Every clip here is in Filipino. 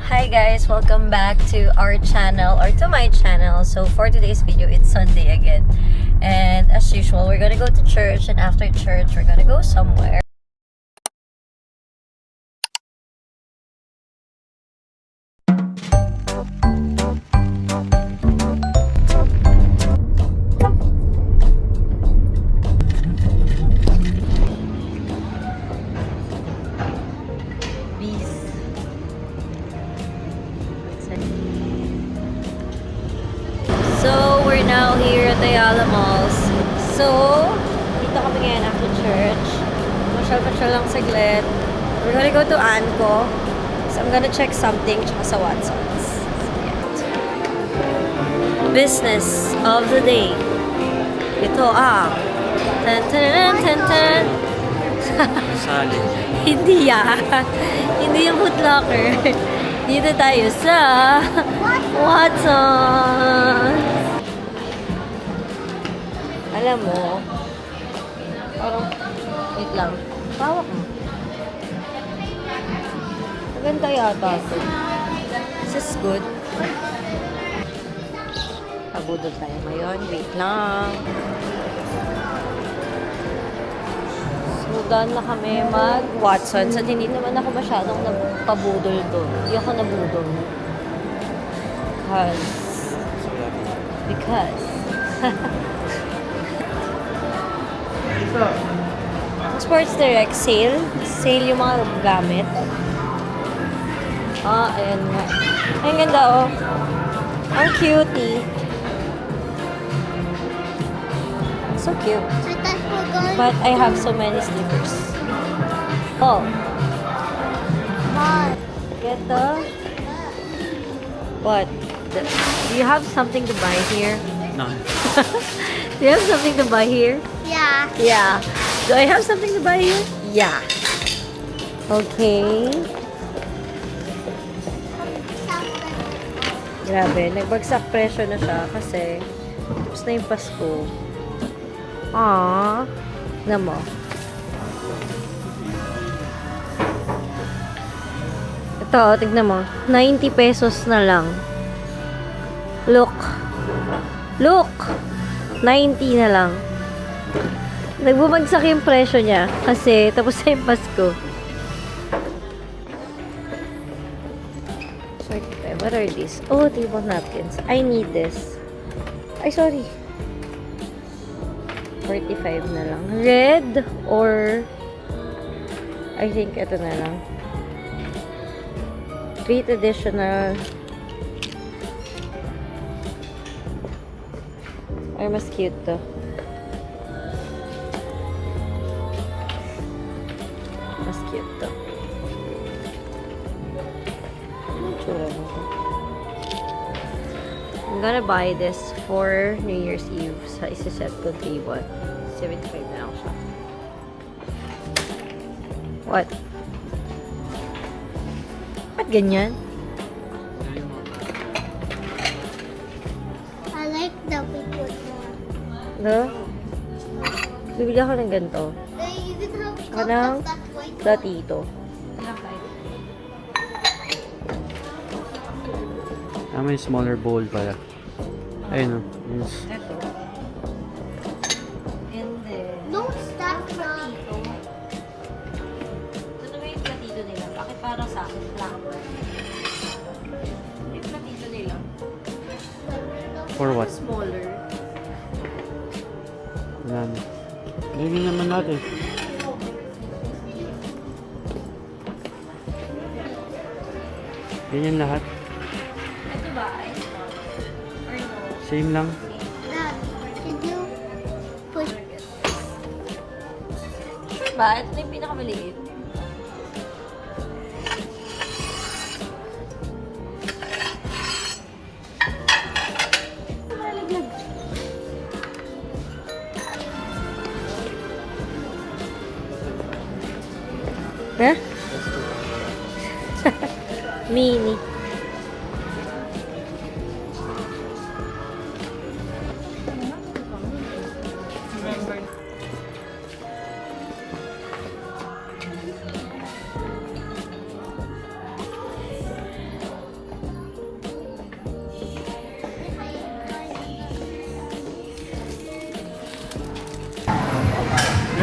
Hi guys, welcome back to our channel or to my channel. So for today's video, it's Sunday again. And as usual, we're gonna go to church, and after church, we're gonna go somewhere. So, we're now here at Ayala Malls. So, dito kami ngayon after church. Masyal-masyal lang saglit. We're gonna go to Anko. So, I'm gonna check something tsaka sa Watson's. So, yeah. Business of the day. Ito Tan tan tan tan. Salad. Hindi yan. Hindi yung Foot Locker. Dito tayo sa Watson's. Alam mo, parang, wait lang, pawak mo. Maganda yata ito. This is good. Pabudol tayo ngayon. Wait lang. So, done na kami mag-Watson's at hindi naman ako masyadong nagpabudol doon. Hindi ako nabudol. Because Sports Direct sale. Sale yung mga gamit. Ayan nga. Ang ganda oh. Ang cutie. So cute. But I have so many slippers. Oh. Get the... What? Do you have something to buy here? No. Do you have something to buy here? Yeah. Yeah. Do I have something to buy here? Yeah. Okay. Grabe, nagbagsak presyo na siya kasi tapos na yung Pasko. Aww. Alam mo. Ito, tignan mo. 90 pesos na lang. Look. Look! 90 na lang. Nagbumagsak yung presyo niya kasi tapos na yung Pasko. What are these? Oh, table napkins. I need this. Ay, sorry. 45 na lang. Red or I think ito na lang. 3 additional. Or mas cute to. Mas cute to. Anong tsura mo to? I'm gonna buy this for New Year's Eve. Sa isa-set ko table. 75 na lang siya. What? Ba't ganyan? I like the big one. No? Bibili ako ng ganito. They even have Kanang that white one. platito. May smaller bowl pala. Ayun o. Yes. Ito. And then, Don't stack the... ito na yung platito nila. Bakit parang sa akin? Black. Yung platito nila. For what? Smaller. Yan. Maybe naman natin. Ganyan lahat. Ito ba ay small? Or no? Same lang. Dad, can you push... Sure ba? Ito na yung pinakamaliit. Malaglag. Huh? Mini.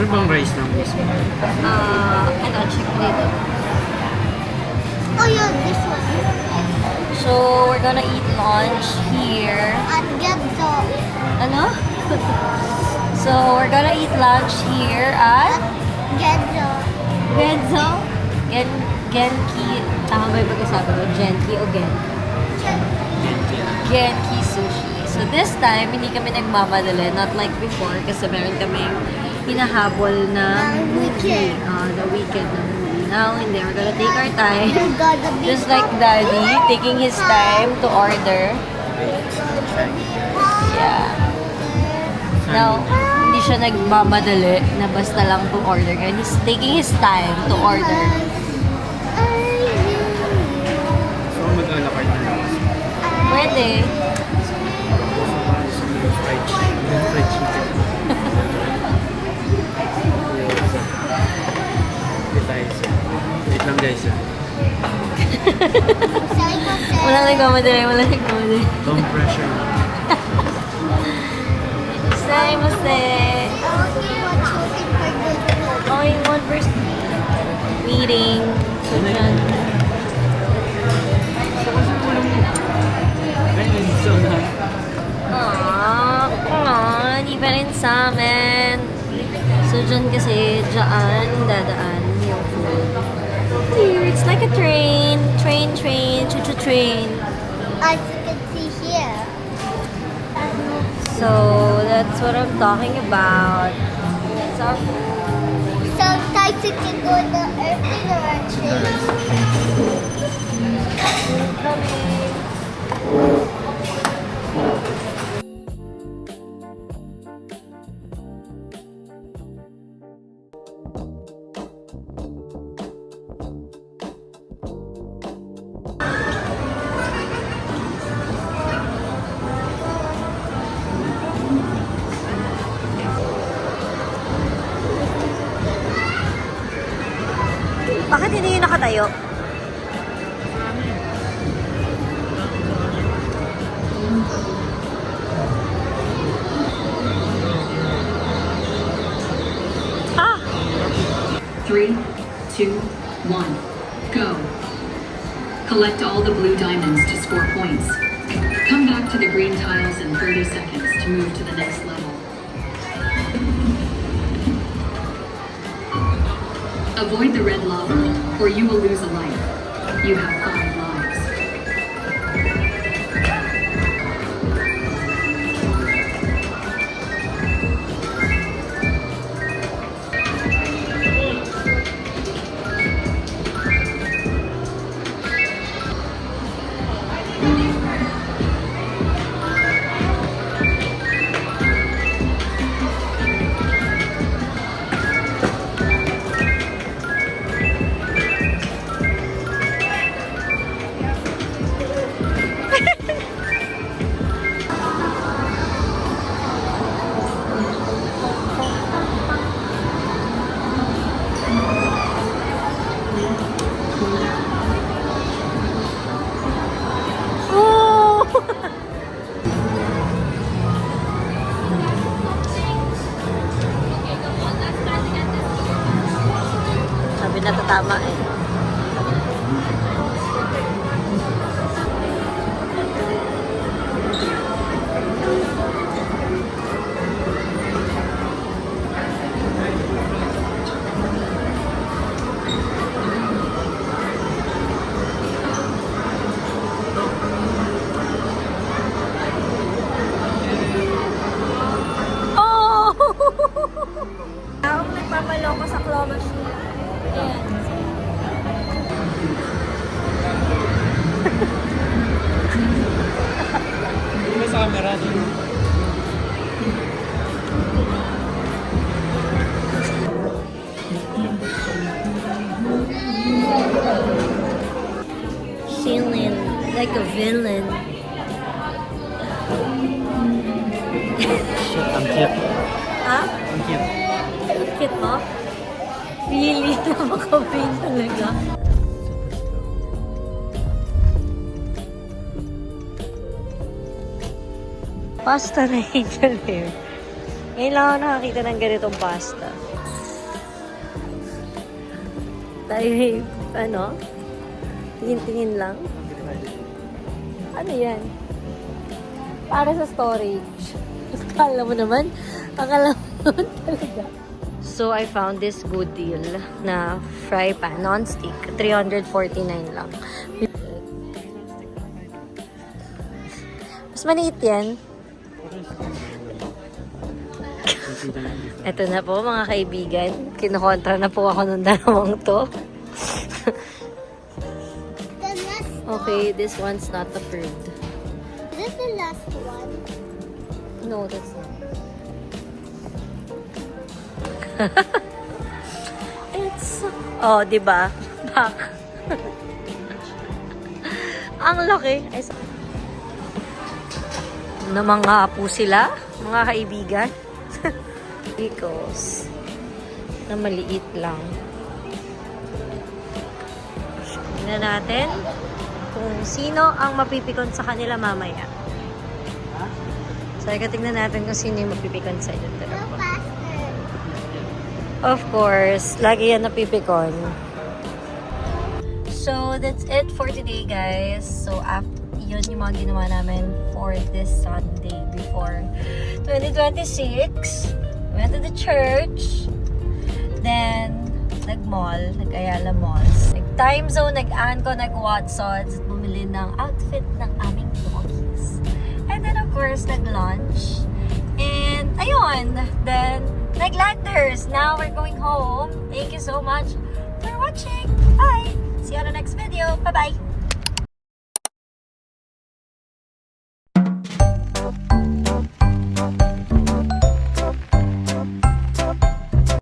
Ano bang rice ng mismo? Ano, check dito. Oh yeah, this one. So, we're gonna eat lunch here. At Genzo. Ano? So, we're gonna eat lunch here at Genzo. Genzo? Genki. Tama ba yung pagkasabi ko? Genki o Gen? Genki Sushi. So, this time, hindi kami nagmamadali. Not like before. Kasi meron kaming hinahabol na movie. The weekend na movie. Now, hindi. We're gonna take our time. You got the big Just like Daddy, taking his time to order. Yeah. Now, hindi siya nagmamadali na basta lang to order. And he's taking his time to order. So, mag-alakart na lang. Pwede. Fried chicken. Fried chicken. Wait lang guys. Walang nagmamadali, walang nagmamadali. Don't pressure. Saimase. Okay, one first meeting. So, dyan. So na. Di pa rin sa amin. So, dyan kasi, dyan, dadaan yung food. Here, it's like a train. Train, choo-choo train. As you can see here. So, that's what I'm talking about. That's our food. Sometimes you can go in the airplane or a train. Bakit hindi yun nakatayo? Ah! 3, 2, 1, go. Collect all the blue diamonds to score points. Come back to the green tiles in 30 seconds to move to the next level. Avoid the red lava, or you will lose a life. You have 5 lives. Sabi na tatama eh. Oh! Ako nagpapaloko sa claw machine. Ayan. Hindi sa camera din. Chilling like a villain. Shit, ang cute. Ha? Ang cute. Cute mo? Really? Napaka-brain talaga. Pasta na Angel Hair. Ngayon lang ako nakakita ng ganitong pasta. Tayo ay, ano? Tingin-tingin lang. Ano yan? Para sa storage. Akala mo naman talaga. So, I found this good deal na fry pan, non-stick. 349 lang. Mas maliit yan. Ito na po mga kaibigan. Kinukontra na po ako ng dalawang to. The last Okay, this one's not approved. Is this the last one? No, that's not. It's... Oh, di ba? Back. Ang laki. Ay, namanga po sila, mga kaibigan. Because, na maliit lang. Tingnan natin kung sino ang mapipikon sa kanila mamaya. So, tingnan natin kung sino yung mapipikon sa inyo. Go faster. Of course, lagi yan napipikon. So, that's it for today, guys. So, yun yung mga ginawa namin for this Sunday before 2026. Went to the church. Then, nag-mall. Nag-Ayala Malls. Nag-time zone, nag-Anco, nag-Watsons. At bumili ng outfit ng aming doggies. And then, of course, nag-lunch. And, ayun. Then, nag-landers. Now, we're going home. Thank you so much for watching. Bye! See you on the next video. Bye-bye!